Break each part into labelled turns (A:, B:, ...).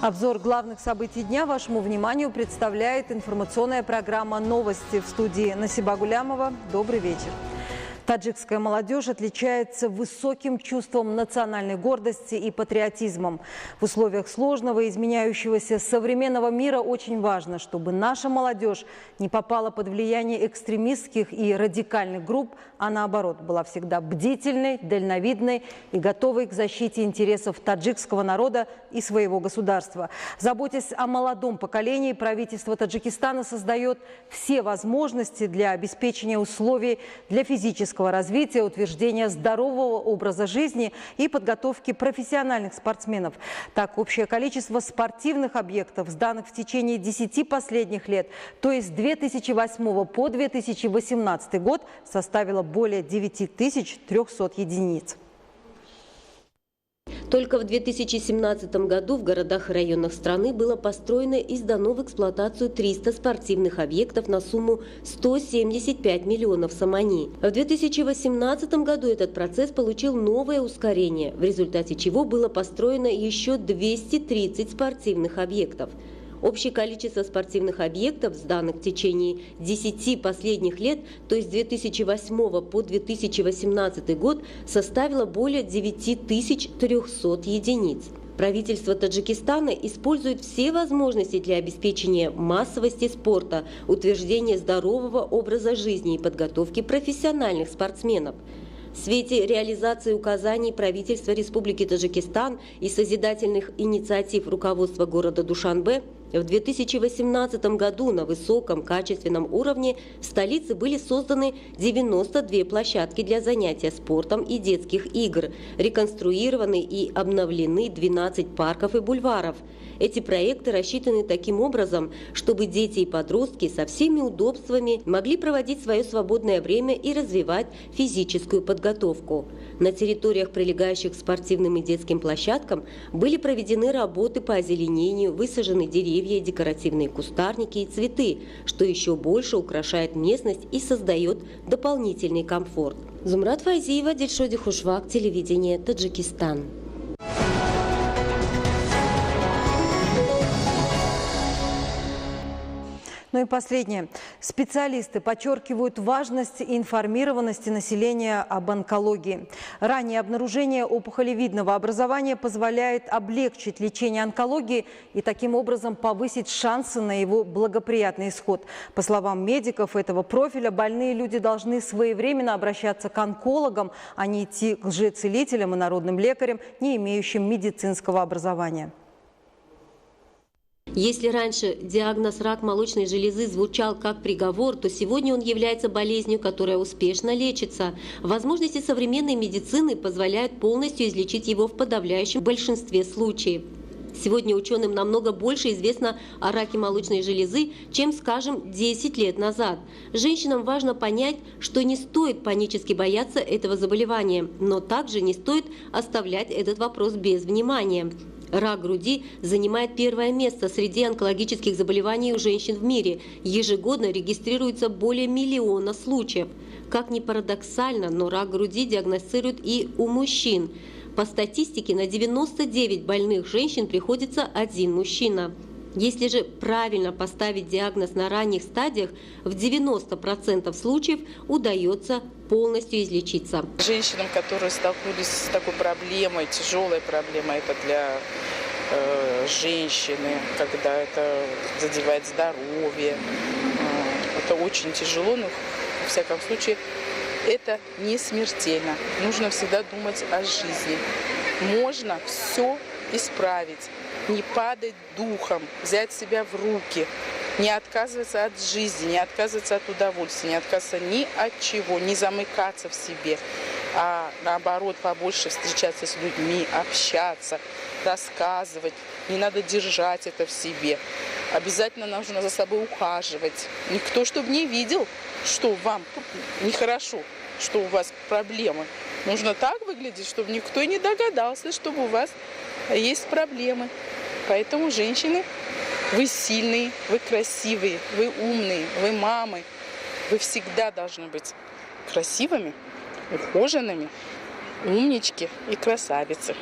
A: Обзор главных событий дня вашему вниманию представляет информационная программа «Новости» в студии Насиба Гулямова. Добрый вечер. Таджикская молодежь отличается высоким чувством национальной гордости и патриотизмом. В условиях сложного и изменяющегося современного мира очень важно, чтобы наша молодежь не попала под влияние экстремистских и радикальных групп, а наоборот, была всегда бдительной, дальновидной и готовой к защите интересов таджикского народа и своего государства. Заботясь о молодом поколении, правительство Таджикистана создает все возможности для обеспечения условий для физического развития, утверждения здорового образа жизни и подготовки профессиональных спортсменов. Так, общее количество спортивных объектов, сданных в течение 10 последних лет, то есть с 2008 по 2018 год, составило более 9300 единиц.
B: Только в 2017 году в городах и районах страны было построено и сдано в эксплуатацию 300 спортивных объектов на сумму 175 миллионов самани. В 2018 году этот процесс получил новое ускорение, в результате чего было построено еще 230 спортивных объектов. Общее количество спортивных объектов, сданных в течение 10 последних лет, то есть с 2008 по 2018 год, составило более 9300 единиц. Правительство Таджикистана использует все возможности для обеспечения массовости спорта, утверждения здорового образа жизни и подготовки профессиональных спортсменов. В свете реализации указаний правительства Республики Таджикистан и созидательных инициатив руководства города Душанбе в 2018 году на высоком качественном уровне в столице были созданы 92 площадки для занятия спортом и детских игр, реконструированы и обновлены 12 парков и бульваров. Эти проекты рассчитаны таким образом, чтобы дети и подростки со всеми удобствами могли проводить свое свободное время и развивать физическую подготовку. На территориях, прилегающих к спортивным и детским площадкам, были проведены работы по озеленению, высажены деревья, декоративные кустарники и цветы, что еще больше украшает местность и создает дополнительный комфорт. Зумрат Файзиева, Дильшоди Хушвак, телевидение, Таджикистан.
A: Ну и последнее. Специалисты подчеркивают важность информированности населения об онкологии. Раннее обнаружение опухолевидного образования позволяет облегчить лечение онкологии и таким образом повысить шансы на его благоприятный исход. По словам медиков этого профиля, больные люди должны своевременно обращаться к онкологам, а не идти к лжецелителям и народным лекарям, не имеющим медицинского образования.
B: Если раньше диагноз рак молочной железы звучал как приговор, то сегодня он является болезнью, которая успешно лечится. Возможности современной медицины позволяют полностью излечить его в подавляющем большинстве случаев. Сегодня ученым намного больше известно о раке молочной железы, чем, скажем, 10 лет назад. Женщинам важно понять, что не стоит панически бояться этого заболевания, но также не стоит оставлять этот вопрос без внимания. Рак груди занимает первое место среди онкологических заболеваний у женщин в мире. Ежегодно регистрируется более 1 миллиона случаев. Как ни парадоксально, но рак груди диагностируют и у мужчин. По статистике, на 99 больных женщин приходится 1 мужчина. Если же правильно поставить диагноз на ранних стадиях, в 90% случаев удается полностью излечиться.
C: Женщинам, которые столкнулись с такой проблемой, тяжелой проблемой, это для женщины, когда это задевает здоровье, это очень тяжело, но во всяком случае это не смертельно. Нужно всегда думать о жизни. Можно все исправить. Не падать духом, взять себя в руки, не отказываться от жизни, не отказываться от удовольствия, не отказываться ни от чего, не замыкаться в себе, а наоборот побольше встречаться с людьми, общаться, рассказывать. Не надо держать это в себе. Обязательно нужно за собой ухаживать. Никто, чтобы не видел, что вам нехорошо, что у вас проблемы. Нужно так выглядеть, чтобы никто и не догадался, что у вас есть проблемы. Поэтому, женщины, вы сильные, вы красивые, вы умные, вы мамы. Вы всегда должны быть красивыми, ухоженными, умнички и красавицы.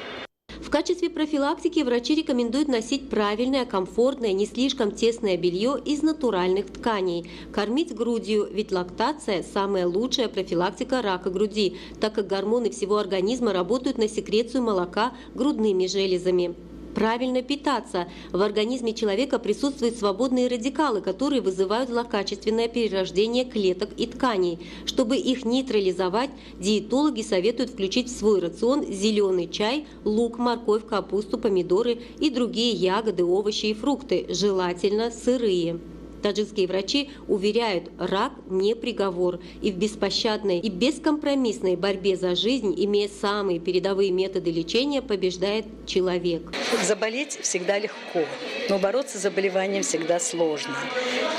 B: В качестве профилактики врачи рекомендуют носить правильное, комфортное, не слишком тесное белье из натуральных тканей. Кормить грудью, ведь лактация – самая лучшая профилактика рака груди, так как гормоны всего организма работают на секрецию молока грудными железами. Правильно питаться. В организме человека присутствуют свободные радикалы, которые вызывают злокачественное перерождение клеток и тканей. Чтобы их нейтрализовать, диетологи советуют включить в свой рацион зеленый чай, лук, морковь, капусту, помидоры и другие ягоды, овощи и фрукты, желательно сырые. Таджикские врачи уверяют, рак не приговор, и в беспощадной и бескомпромиссной борьбе за жизнь, имея самые передовые методы лечения, побеждает человек.
D: Заболеть всегда легко, но бороться с заболеванием всегда сложно.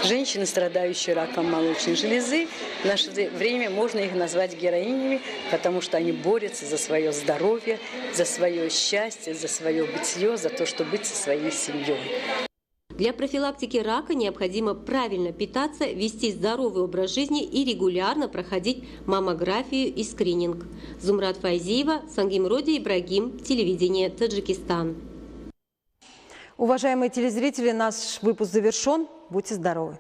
D: Женщины, страдающие раком молочной железы, в наше время можно их назвать героинями, потому что они борются за свое здоровье, за свое счастье, за свое бытие, за то, чтобы быть со своей семьей.
B: Для профилактики рака необходимо правильно питаться, вести здоровый образ жизни и регулярно проходить маммографию и скрининг. Зумрат Файзиева, Сангимроди Ибрагим, телевидение Таджикистан.
A: Уважаемые телезрители, наш выпуск завершен. Будьте здоровы!